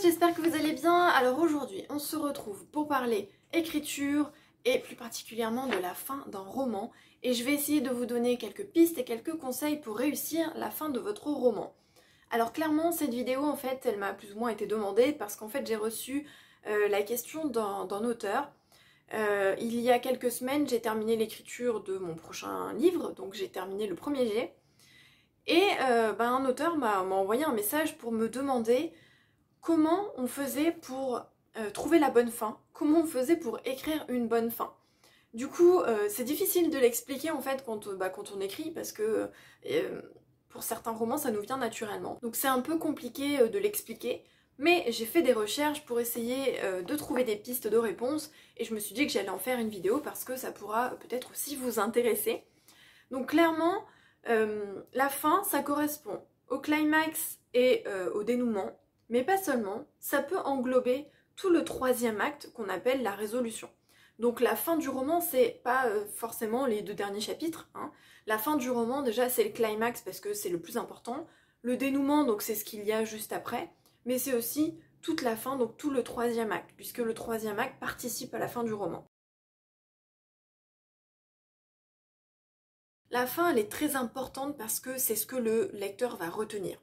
j'espère que vous allez bien. Alors aujourd'hui, on se retrouve pour parler écriture et plus particulièrement de la fin d'un roman. Et je vais essayer de vous donner quelques pistes et quelques conseils pour réussir la fin de votre roman. Alors clairement, cette vidéo, en fait, elle m'a plus ou moins été demandée parce qu'en fait, j'ai reçu la question d'un auteur. Il y a quelques semaines, j'ai terminé l'écriture de mon prochain livre, donc j'ai terminé le premier jet. Et un auteur m'a envoyé un message pour me demander comment on faisait pour trouver la bonne fin, comment on faisait pour écrire une bonne fin. Du coup, c'est difficile de l'expliquer en fait quand on écrit parce que pour certains romans ça nous vient naturellement. Donc c'est un peu compliqué de l'expliquer, mais j'ai fait des recherches pour essayer de trouver des pistes de réponse et je me suis dit que j'allais en faire une vidéo parce que ça pourra peut-être aussi vous intéresser. Donc clairement, la fin ça correspond au climax et au dénouement. Mais pas seulement, ça peut englober tout le troisième acte qu'on appelle la résolution. Donc la fin du roman, c'est pas forcément les 2 derniers chapitres. Hein. La fin du roman, déjà, c'est le climax parce que c'est le plus important. Le dénouement, donc c'est ce qu'il y a juste après. Mais c'est aussi toute la fin, donc tout le troisième acte, puisque le troisième acte participe à la fin du roman. La fin, elle est très importante parce que c'est ce que le lecteur va retenir.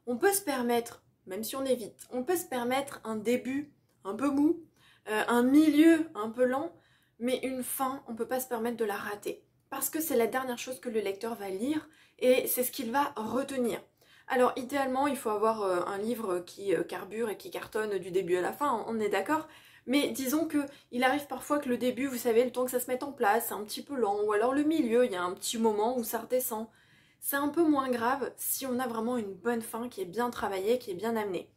On peut se permettre, même si on est vite, on peut se permettre un début un peu mou, un milieu un peu lent, mais une fin, on ne peut pas se permettre de la rater. Parce que c'est la dernière chose que le lecteur va lire et c'est ce qu'il va retenir. Alors idéalement, il faut avoir un livre qui carbure et qui cartonne du début à la fin, on est d'accord ? Mais disons que il arrive parfois que le début, vous savez, le temps que ça se mette en place, c'est un petit peu lent, ou alors le milieu, il y a un petit moment où ça redescend. C'est un peu moins grave si on a vraiment une bonne fin qui est bien travaillée, qui est bien amenée.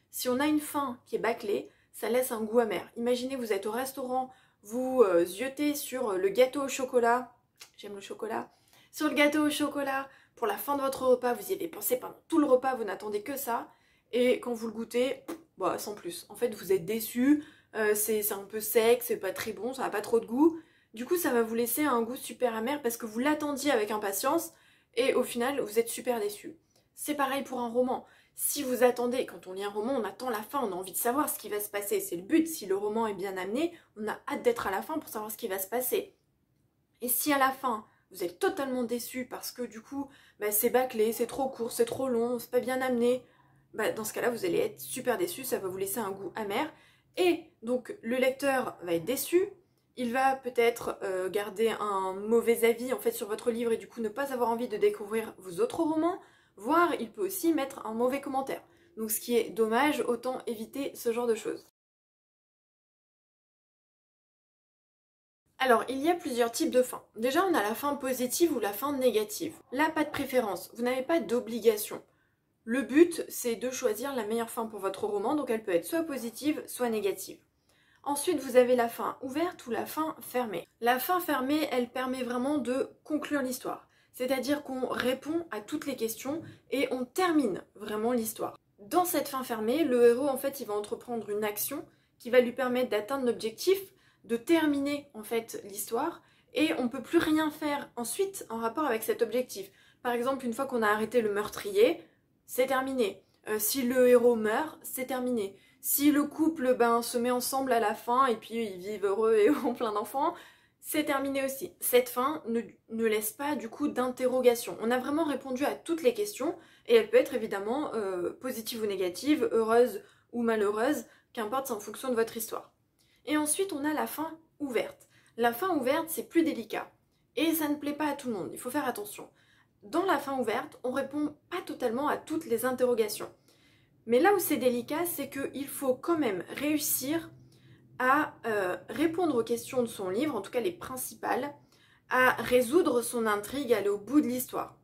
Si on a une fin qui est bâclée, ça laisse un goût amer. Imaginez, vous êtes au restaurant, vous ziottez sur le gâteau au chocolat, j'aime le chocolat, sur le gâteau au chocolat, pour la fin de votre repas, vous y avez pensé pendant tout le repas, vous n'attendez que ça, et quand vous le goûtez, sans plus. En fait, vous êtes déçu, c'est un peu sec, c'est pas très bon, ça n'a pas trop de goût. Du coup, ça va vous laisser un goût super amer parce que vous l'attendiez avec impatience, et au final, vous êtes super déçu. C'est pareil pour un roman. Si vous attendez, quand on lit un roman, on attend la fin, on a envie de savoir ce qui va se passer. C'est le but, si le roman est bien amené, on a hâte d'être à la fin pour savoir ce qui va se passer. Et si à la fin, vous êtes totalement déçu parce que du coup, c'est bâclé, c'est trop court, c'est trop long, c'est pas bien amené, dans ce cas-là, vous allez être super déçu, ça va vous laisser un goût amer. Et donc, le lecteur va être déçu, il va peut-être garder un mauvais avis en fait sur votre livre et du coup ne pas avoir envie de découvrir vos autres romans, voire il peut aussi mettre un mauvais commentaire. Donc ce qui est dommage, autant éviter ce genre de choses. Alors, il y a plusieurs types de fins. Déjà, on a la fin positive ou la fin négative. Là, pas de préférence, vous n'avez pas d'obligation. Le but, c'est de choisir la meilleure fin pour votre roman, donc elle peut être soit positive, soit négative. Ensuite, vous avez la fin ouverte ou la fin fermée. La fin fermée, elle permet vraiment de conclure l'histoire. C'est-à-dire qu'on répond à toutes les questions et on termine vraiment l'histoire. Dans cette fin fermée, le héros, en fait, il va entreprendre une action qui va lui permettre d'atteindre l'objectif, de terminer, en fait, l'histoire, et on ne peut plus rien faire ensuite en rapport avec cet objectif. Par exemple, une fois qu'on a arrêté le meurtrier, c'est terminé. Si le héros meurt, c'est terminé. Si le couple se met ensemble à la fin et puis ils vivent heureux et ont plein d'enfants, c'est terminé aussi. Cette fin ne laisse pas du coup d'interrogation. On a vraiment répondu à toutes les questions et elle peut être évidemment positive ou négative, heureuse ou malheureuse, qu'importe, c'est en fonction de votre histoire. Et ensuite on a la fin ouverte. La fin ouverte, c'est plus délicat et ça ne plaît pas à tout le monde, il faut faire attention. Dans la fin ouverte, on répond pas totalement à toutes les interrogations. Mais là où c'est délicat, c'est qu'il faut quand même réussir à répondre aux questions de son livre, en tout cas les principales, à résoudre son intrigue, aller au bout de l'histoire.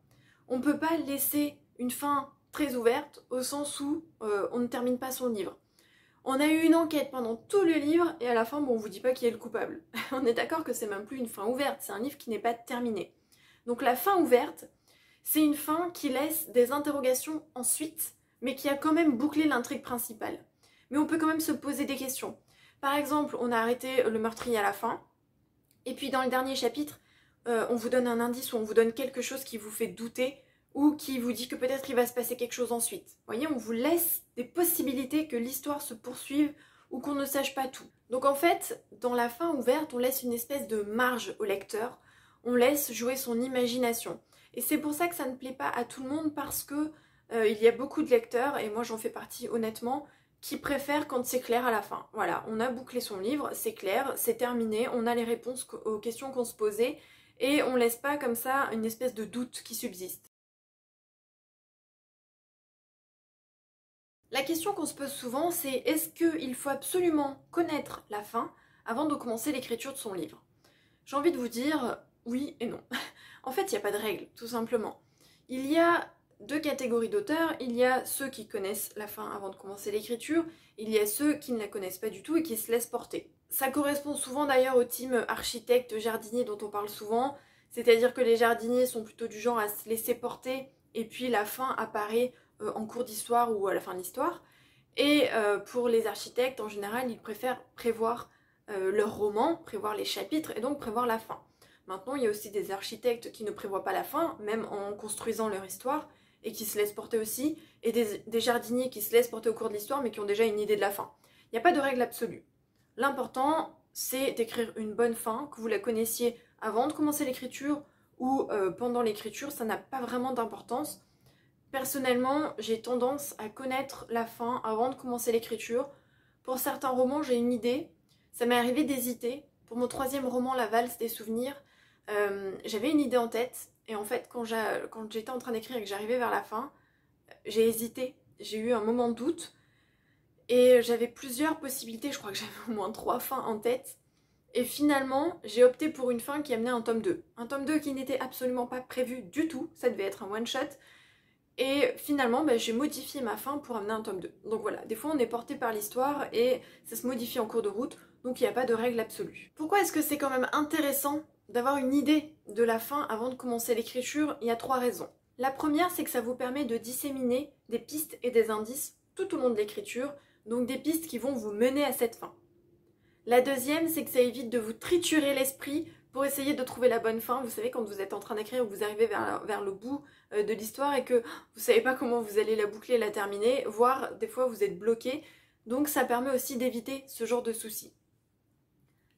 On ne peut pas laisser une fin très ouverte au sens où on ne termine pas son livre. On a eu une enquête pendant tout le livre et à la fin, on ne vous dit pas qui est le coupable. On est d'accord que c'est même plus une fin ouverte, c'est un livre qui n'est pas terminé. Donc la fin ouverte, c'est une fin qui laisse des interrogations ensuite, mais qui a quand même bouclé l'intrigue principale. Mais on peut quand même se poser des questions. Par exemple, on a arrêté le meurtrier à la fin, et puis dans le dernier chapitre, on vous donne un indice ou on vous donne quelque chose qui vous fait douter, ou qui vous dit que peut-être il va se passer quelque chose ensuite. Vous voyez, on vous laisse des possibilités que l'histoire se poursuive ou qu'on ne sache pas tout. Donc en fait, dans la fin ouverte, on laisse une espèce de marge au lecteur, on laisse jouer son imagination. Et c'est pour ça que ça ne plaît pas à tout le monde, parce que il y a beaucoup de lecteurs, et moi j'en fais partie honnêtement, qui préfèrent quand c'est clair à la fin. Voilà, on a bouclé son livre, c'est clair, c'est terminé, on a les réponses aux questions qu'on se posait, et on laisse pas comme ça une espèce de doute qui subsiste. La question qu'on se pose souvent, c'est est-ce qu'il faut absolument connaître la fin avant de commencer l'écriture de son livre? J'ai envie de vous dire oui et non. En fait, il n'y a pas de règle, tout simplement. Il y a deux catégories d'auteurs. Il y a ceux qui connaissent la fin avant de commencer l'écriture. Il y a ceux qui ne la connaissent pas du tout et qui se laissent porter. Ça correspond souvent d'ailleurs au team architecte, jardinier dont on parle souvent. C'est-à-dire que les jardiniers sont plutôt du genre à se laisser porter et puis la fin apparaît en cours d'histoire ou à la fin de l'histoire. Et pour les architectes, en général, ils préfèrent prévoir leur roman, prévoir les chapitres et donc prévoir la fin. Maintenant, il y a aussi des architectes qui ne prévoient pas la fin, même en construisant leur histoire, et qui se laissent porter aussi, et des jardiniers qui se laissent porter au cours de l'histoire, mais qui ont déjà une idée de la fin. Il n'y a pas de règle absolue. L'important, c'est d'écrire une bonne fin, que vous la connaissiez avant de commencer l'écriture, ou pendant l'écriture, ça n'a pas vraiment d'importance. Personnellement, j'ai tendance à connaître la fin avant de commencer l'écriture. Pour certains romans, j'ai une idée. Ça m'est arrivé d'hésiter. Pour mon troisième roman, La valse des souvenirs, j'avais une idée en tête. Et en fait, quand j'étais en train d'écrire et que j'arrivais vers la fin, j'ai hésité. J'ai eu un moment de doute. Et j'avais plusieurs possibilités. Je crois que j'avais au moins 3 fins en tête. Et finalement, j'ai opté pour une fin qui amenait un tome 2. Un tome 2 qui n'était absolument pas prévu du tout. Ça devait être un one-shot. Et finalement, j'ai modifié ma fin pour amener un tome 2. Donc voilà, des fois on est porté par l'histoire et ça se modifie en cours de route, donc il n'y a pas de règle absolue. Pourquoi est-ce que c'est quand même intéressant d'avoir une idée de la fin avant de commencer l'écriture? Il y a 3 raisons. La première, c'est que ça vous permet de disséminer des pistes et des indices tout au long de l'écriture, donc des pistes qui vont vous mener à cette fin. La deuxième, c'est que ça évite de vous triturer l'esprit pour essayer de trouver la bonne fin. Vous savez, quand vous êtes en train d'écrire, vous arrivez vers le bout de l'histoire et que vous savez pas comment vous allez la boucler, la terminer, voire des fois vous êtes bloqué. Donc ça permet aussi d'éviter ce genre de soucis.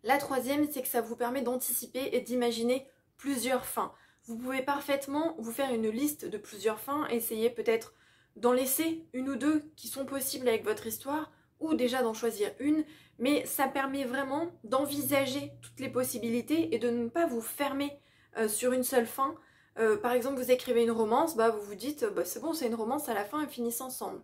La troisième, c'est que ça vous permet d'anticiper et d'imaginer plusieurs fins. Vous pouvez parfaitement vous faire une liste de plusieurs fins, essayer peut-être d'en laisser une ou deux qui sont possibles avec votre histoire, ou déjà d'en choisir une, mais ça permet vraiment d'envisager toutes les possibilités et de ne pas vous fermer sur une seule fin. Par exemple, vous écrivez une romance, vous vous dites c'est bon, c'est une romance, à la fin, elles finissent ensemble.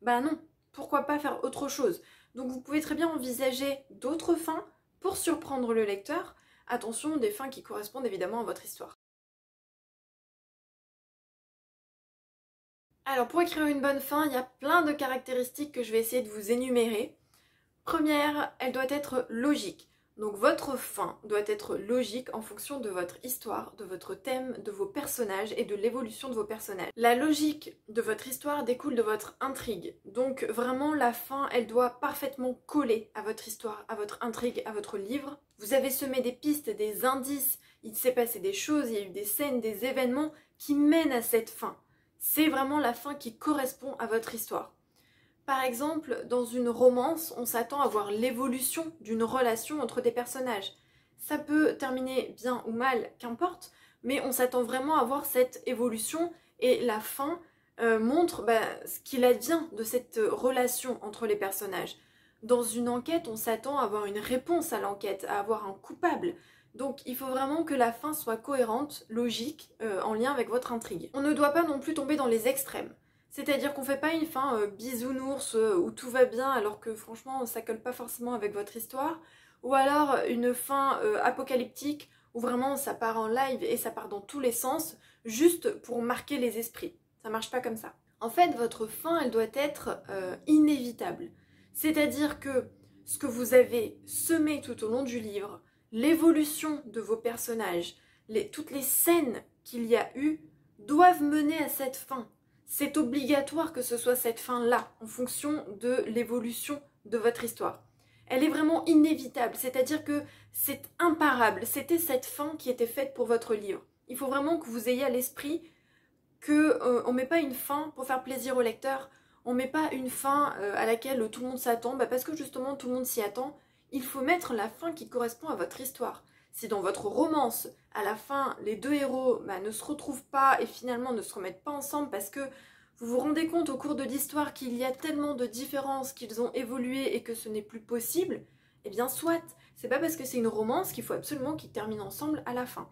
Non, pourquoi pas faire autre chose? Donc vous pouvez très bien envisager d'autres fins pour surprendre le lecteur. Attention, des fins qui correspondent évidemment à votre histoire. Alors pour écrire une bonne fin, il y a plein de caractéristiques que je vais essayer de vous énumérer. Première, elle doit être logique. Donc votre fin doit être logique en fonction de votre histoire, de votre thème, de vos personnages et de l'évolution de vos personnages. La logique de votre histoire découle de votre intrigue. Donc vraiment la fin, elle doit parfaitement coller à votre histoire, à votre intrigue, à votre livre. Vous avez semé des pistes, des indices, il s'est passé des choses, il y a eu des scènes, des événements qui mènent à cette fin. C'est vraiment la fin qui correspond à votre histoire. Par exemple, dans une romance, on s'attend à voir l'évolution d'une relation entre des personnages. Ça peut terminer bien ou mal, qu'importe, mais on s'attend vraiment à voir cette évolution et la fin montre ce qu'il advient de cette relation entre les personnages. Dans une enquête, on s'attend à avoir une réponse à l'enquête, à avoir un coupable. Donc il faut vraiment que la fin soit cohérente, logique, en lien avec votre intrigue. On ne doit pas non plus tomber dans les extrêmes. C'est-à-dire qu'on fait pas une fin bisounours où tout va bien alors que franchement ça colle pas forcément avec votre histoire. Ou alors une fin apocalyptique où vraiment ça part en live et ça part dans tous les sens juste pour marquer les esprits. Ça marche pas comme ça. En fait, votre fin, elle doit être inévitable. C'est-à-dire que ce que vous avez semé tout au long du livre, l'évolution de vos personnages, toutes les scènes qu'il y a eu doivent mener à cette fin. C'est obligatoire que ce soit cette fin-là, en fonction de l'évolution de votre histoire. Elle est vraiment inévitable, c'est-à-dire que c'est imparable. C'était cette fin qui était faite pour votre livre. Il faut vraiment que vous ayez à l'esprit on met pas une fin pour faire plaisir au lecteur, on met pas une fin à laquelle tout le monde s'attend, parce que justement tout le monde s'y attend. Il faut mettre la fin qui correspond à votre histoire. Si dans votre romance, à la fin, les deux héros ne se retrouvent pas et finalement ne se remettent pas ensemble parce que vous vous rendez compte au cours de l'histoire qu'il y a tellement de différences, qu'ils ont évolué et que ce n'est plus possible, eh bien soit, c'est pas parce que c'est une romance qu'il faut absolument qu'ils terminent ensemble à la fin.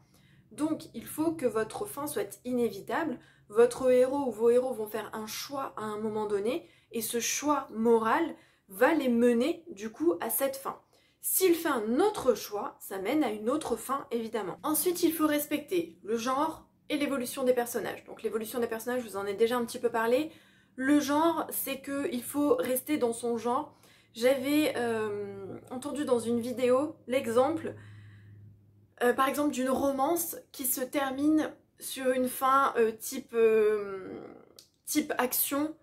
Donc il faut que votre fin soit inévitable, votre héros ou vos héros vont faire un choix à un moment donné et ce choix moral va les mener du coup à cette fin. S'il fait un autre choix, ça mène à une autre fin évidemment. Ensuite il faut respecter le genre et l'évolution des personnages. Donc l'évolution des personnages, je vous en ai déjà un petit peu parlé. Le genre, c'est qu'il faut rester dans son genre. J'avais entendu dans une vidéo l'exemple, par exemple, d'une romance qui se termine sur une fin type action,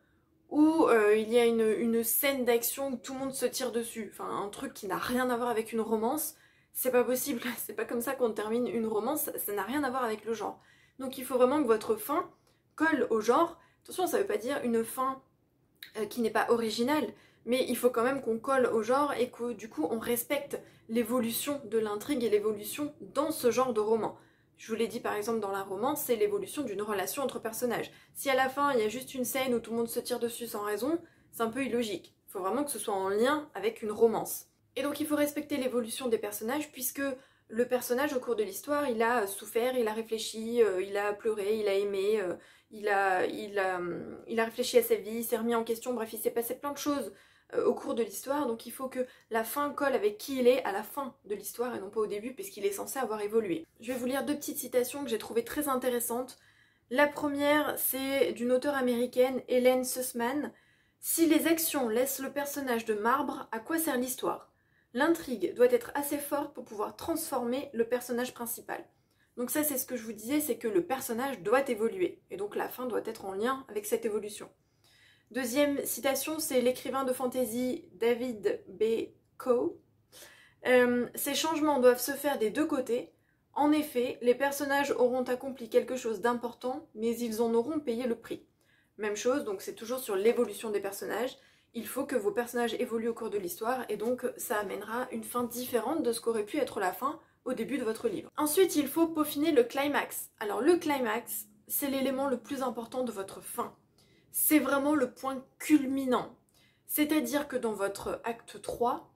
où il y a une scène d'action où tout le monde se tire dessus. Enfin, un truc qui n'a rien à voir avec une romance. C'est pas possible, c'est pas comme ça qu'on termine une romance, ça n'a rien à voir avec le genre. Donc il faut vraiment que votre fin colle au genre. Attention, ça veut pas dire une fin qui n'est pas originale, mais il faut quand même qu'on colle au genre et que du coup on respecte l'évolution de l'intrigue et l'évolution dans ce genre de roman. Je vous l'ai dit par exemple dans la romance, c'est l'évolution d'une relation entre personnages. Si à la fin il y a juste une scène où tout le monde se tire dessus sans raison, c'est un peu illogique. Il faut vraiment que ce soit en lien avec une romance. Et donc il faut respecter l'évolution des personnages puisque le personnage au cours de l'histoire, il a souffert, il a réfléchi, il a pleuré, il a aimé, il a réfléchi à sa vie, il s'est remis en question, bref, il s'est passé plein de choses au cours de l'histoire, donc il faut que la fin colle avec qui il est à la fin de l'histoire et non pas au début puisqu'il est censé avoir évolué. Je vais vous lire deux petites citations que j'ai trouvées très intéressantes. La première, c'est d'une auteure américaine, Hélène Sussman. « Si les actions laissent le personnage de marbre, à quoi sert l'histoire ? L'intrigue doit être assez forte pour pouvoir transformer le personnage principal. » Donc ça, c'est ce que je vous disais, c'est que le personnage doit évoluer. Et donc la fin doit être en lien avec cette évolution. Deuxième citation, c'est l'écrivain de fantasy David B. Coe. Ces changements doivent se faire des deux côtés. En effet, les personnages auront accompli quelque chose d'important, mais ils en auront payé le prix. Même chose, donc c'est toujours sur l'évolution des personnages. Il faut que vos personnages évoluent au cours de l'histoire et donc ça amènera une fin différente de ce qu'aurait pu être la fin au début de votre livre. Ensuite, il faut peaufiner le climax. Alors le climax, c'est l'élément le plus important de votre fin. C'est vraiment le point culminant. C'est-à-dire que dans votre acte 3,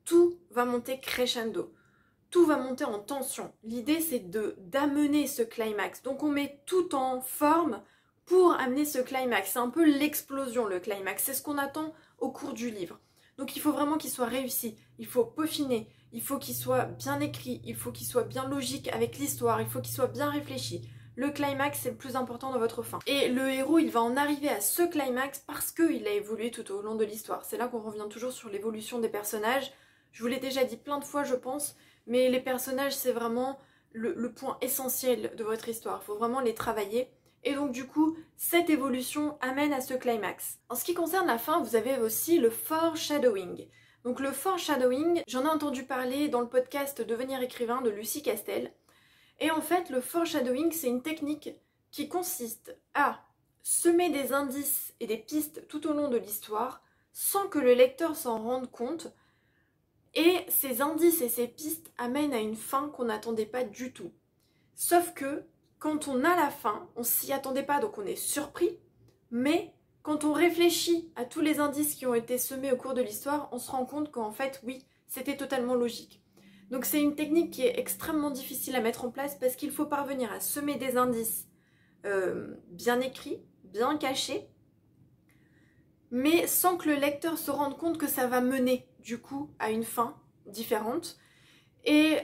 tout va monter crescendo. Tout va monter en tension. L'idée, c'est d'amener ce climax. Donc on met tout en forme pour amener ce climax. C'est un peu l'explosion, le climax. C'est ce qu'on attend au cours du livre. Donc il faut vraiment qu'il soit réussi. Il faut peaufiner. Il faut qu'il soit bien écrit. Il faut qu'il soit bien logique avec l'histoire. Il faut qu'il soit bien réfléchi. Le climax, c'est le plus important dans votre fin. Et le héros, il va en arriver à ce climax parce qu'il a évolué tout au long de l'histoire. C'est là qu'on revient toujours sur l'évolution des personnages. Je vous l'ai déjà dit plein de fois, je pense, mais les personnages, c'est vraiment le point essentiel de votre histoire. Il faut vraiment les travailler. Et donc du coup, cette évolution amène à ce climax. En ce qui concerne la fin, vous avez aussi le foreshadowing. Donc le foreshadowing, j'en ai entendu parler dans le podcast Devenir écrivain de Lucie Castel. Et en fait, le foreshadowing, c'est une technique qui consiste à semer des indices et des pistes tout au long de l'histoire sans que le lecteur s'en rende compte. Et ces indices et ces pistes amènent à une fin qu'on n'attendait pas du tout. Sauf que quand on a la fin, on s'y attendait pas, donc on est surpris. Mais quand on réfléchit à tous les indices qui ont été semés au cours de l'histoire, on se rend compte qu'en fait, oui, c'était totalement logique. Donc c'est une technique qui est extrêmement difficile à mettre en place parce qu'il faut parvenir à semer des indices bien écrits, bien cachés, mais sans que le lecteur se rende compte que ça va mener du coup à une fin différente. Et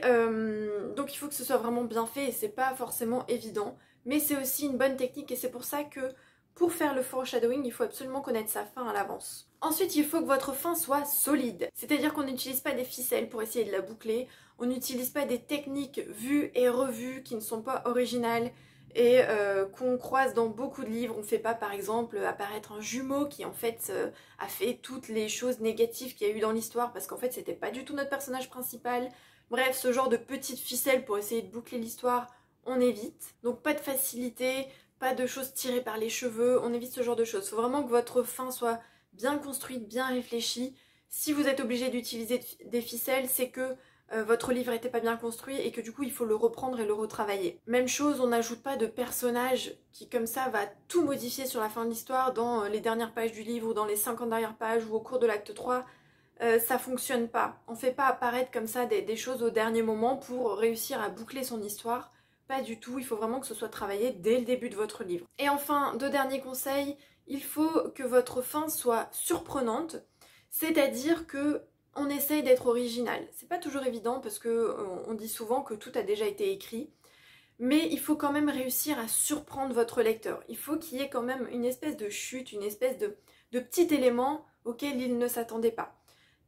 donc il faut que ce soit vraiment bien fait et c'est pas forcément évident, mais c'est aussi une bonne technique et c'est pour ça que pour faire le foreshadowing, il faut absolument connaître sa fin à l'avance. Ensuite, il faut que votre fin soit solide, c'est-à-dire qu'on n'utilise pas des ficelles pour essayer de la boucler, on n'utilise pas des techniques vues et revues qui ne sont pas originales et qu'on croise dans beaucoup de livres. On ne fait pas par exemple apparaître un jumeau qui en fait a fait toutes les choses négatives qu'il y a eu dans l'histoire parce qu'en fait c'était pas du tout notre personnage principal. Bref, ce genre de petites ficelles pour essayer de boucler l'histoire, on évite. Donc pas de facilité, Pas de choses tirées par les cheveux, on évite ce genre de choses. Il faut vraiment que votre fin soit bien construite, bien réfléchie. Si vous êtes obligé d'utiliser des ficelles, c'est que votre livre n'était pas bien construit et que du coup il faut le reprendre et le retravailler. Même chose, on n'ajoute pas de personnage qui comme ça va tout modifier sur la fin de l'histoire dans les dernières pages du livre ou dans les 50 dernières pages ou au cours de l'acte 3. Ça fonctionne pas. On fait pas apparaître comme ça des choses au dernier moment pour réussir à boucler son histoire. Pas du tout, il faut vraiment que ce soit travaillé dès le début de votre livre. Et enfin, deux derniers conseils, il faut que votre fin soit surprenante, c'est-à-dire que on essaye d'être original. C'est pas toujours évident parce que on dit souvent que tout a déjà été écrit, mais il faut quand même réussir à surprendre votre lecteur. Il faut qu'il y ait quand même une espèce de chute, une espèce de petit élément auquel il ne s'attendait pas.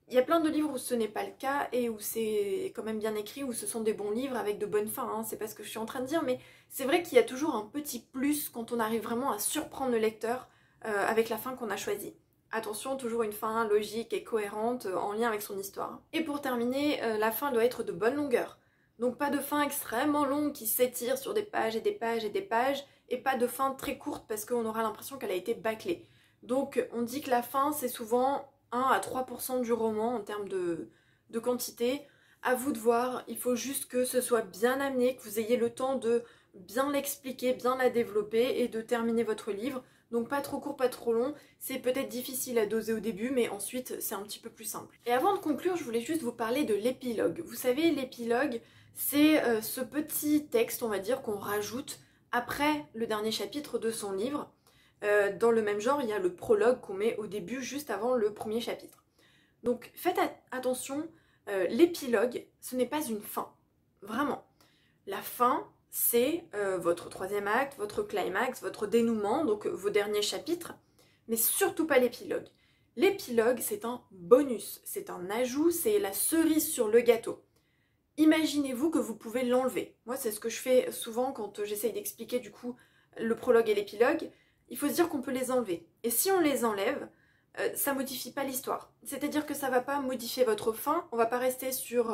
Il y a plein de livres où ce n'est pas le cas et où c'est quand même bien écrit, où ce sont des bons livres avec de bonnes fins, hein. C'est pas ce que je suis en train de dire, mais c'est vrai qu'il y a toujours un petit plus quand on arrive vraiment à surprendre le lecteur avec la fin qu'on a choisie. Attention, toujours une fin logique et cohérente en lien avec son histoire. Et pour terminer, la fin doit être de bonne longueur. Donc pas de fin extrêmement longue qui s'étire sur des pages et des pages et des pages, et pas de fin très courte parce qu'on aura l'impression qu'elle a été bâclée. Donc on dit que la fin c'est souvent 1 à 3% du roman en termes de quantité. À vous de voir, il faut juste que ce soit bien amené, que vous ayez le temps de bien l'expliquer, bien la développer et de terminer votre livre. Donc pas trop court, pas trop long. C'est peut-être difficile à doser au début, mais ensuite c'est un petit peu plus simple. Et avant de conclure, je voulais juste vous parler de l'épilogue. Vous savez, l'épilogue, c'est ce petit texte, on va dire, qu'on rajoute après le dernier chapitre de son livre. Dans le même genre, il y a le prologue qu'on met au début, juste avant le premier chapitre. Donc faites attention, l'épilogue, ce n'est pas une fin. Vraiment. La fin, c'est votre troisième acte, votre climax, votre dénouement, donc vos derniers chapitres, mais surtout pas l'épilogue. L'épilogue, c'est un bonus, c'est un ajout, c'est la cerise sur le gâteau. Imaginez-vous que vous pouvez l'enlever. Moi, c'est ce que je fais souvent quand j'essaye d'expliquer du coup le prologue et l'épilogue. Il faut se dire qu'on peut les enlever. Et si on les enlève, ça modifie pas l'histoire. C'est-à-dire que ça va pas modifier votre fin, on va pas rester sur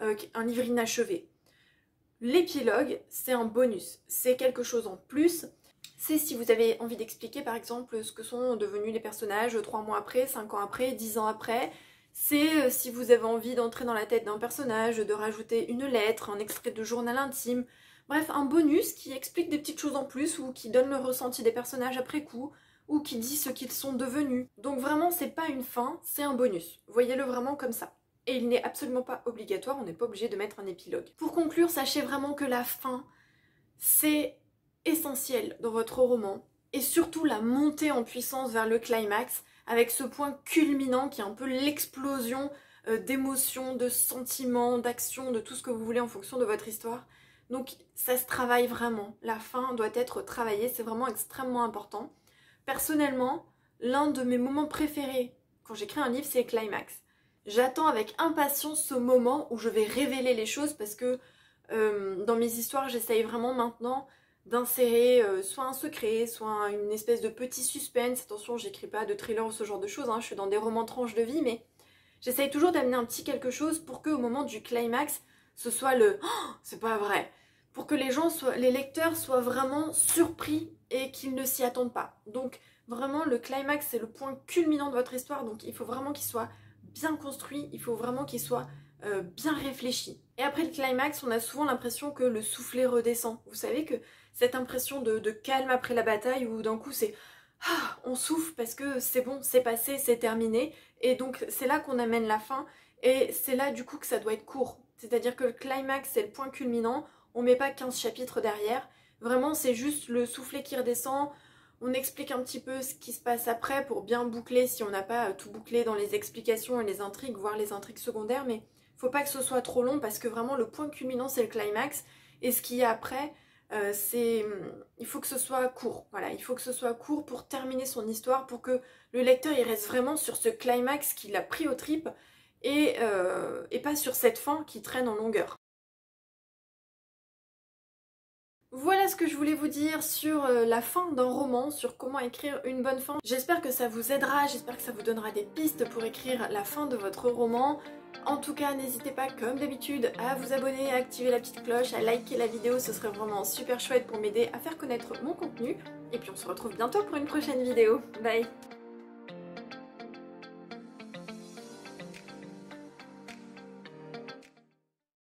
un livre inachevé. L'épilogue, c'est un bonus, c'est quelque chose en plus. C'est si vous avez envie d'expliquer par exemple ce que sont devenus les personnages 3 mois après, 5 ans après, 10 ans après. C'est si vous avez envie d'entrer dans la tête d'un personnage, de rajouter une lettre, un extrait de journal intime. Bref, un bonus qui explique des petites choses en plus ou qui donne le ressenti des personnages après coup ou qui dit ce qu'ils sont devenus. Donc vraiment, c'est pas une fin, c'est un bonus. Voyez-le vraiment comme ça. Et il n'est absolument pas obligatoire, on n'est pas obligé de mettre un épilogue. Pour conclure, sachez vraiment que la fin, c'est essentiel dans votre roman et surtout la montée en puissance vers le climax avec ce point culminant qui est un peu l'explosion d'émotions, de sentiments, d'actions, de tout ce que vous voulez en fonction de votre histoire. Donc ça se travaille vraiment. La fin doit être travaillée, c'est vraiment extrêmement important. Personnellement, l'un de mes moments préférés quand j'écris un livre, c'est le climax. J'attends avec impatience ce moment où je vais révéler les choses parce que dans mes histoires, j'essaye vraiment maintenant d'insérer soit un secret, soit une espèce de petit suspense. Attention, j'écris pas de thriller ou ce genre de choses, hein. Je suis dans des romans tranches de vie, mais j'essaye toujours d'amener un petit quelque chose pour qu'au moment du climax, ce soit le oh, c'est pas vrai. Pour que les lecteurs soient vraiment surpris et qu'ils ne s'y attendent pas. Donc vraiment, le climax, c'est le point culminant de votre histoire, donc il faut vraiment qu'il soit bien construit, il faut vraiment qu'il soit bien réfléchi. Et après le climax, on a souvent l'impression que le soufflet redescend. Vous savez que cette impression de calme après la bataille où d'un coup c'est ah, on souffle parce que c'est bon, c'est passé, c'est terminé. Et donc c'est là qu'on amène la fin et c'est là du coup que ça doit être court. C'est-à-dire que le climax c'est le point culminant, on met pas 15 chapitres derrière. Vraiment c'est juste le soufflet qui redescend. On explique un petit peu ce qui se passe après pour bien boucler si on n'a pas tout bouclé dans les explications et les intrigues, voire les intrigues secondaires, mais faut pas que ce soit trop long parce que vraiment le point culminant c'est le climax et ce qu'il y a après il faut que ce soit court. Voilà, il faut que ce soit court pour terminer son histoire, pour que le lecteur il reste vraiment sur ce climax qu'il a pris aux tripes et pas sur cette fin qui traîne en longueur. Voilà ce que je voulais vous dire sur la fin d'un roman, sur comment écrire une bonne fin. J'espère que ça vous aidera, j'espère que ça vous donnera des pistes pour écrire la fin de votre roman. En tout cas, n'hésitez pas, comme d'habitude, à vous abonner, à activer la petite cloche, à liker la vidéo, ce serait vraiment super chouette pour m'aider à faire connaître mon contenu. Et puis on se retrouve bientôt pour une prochaine vidéo. Bye!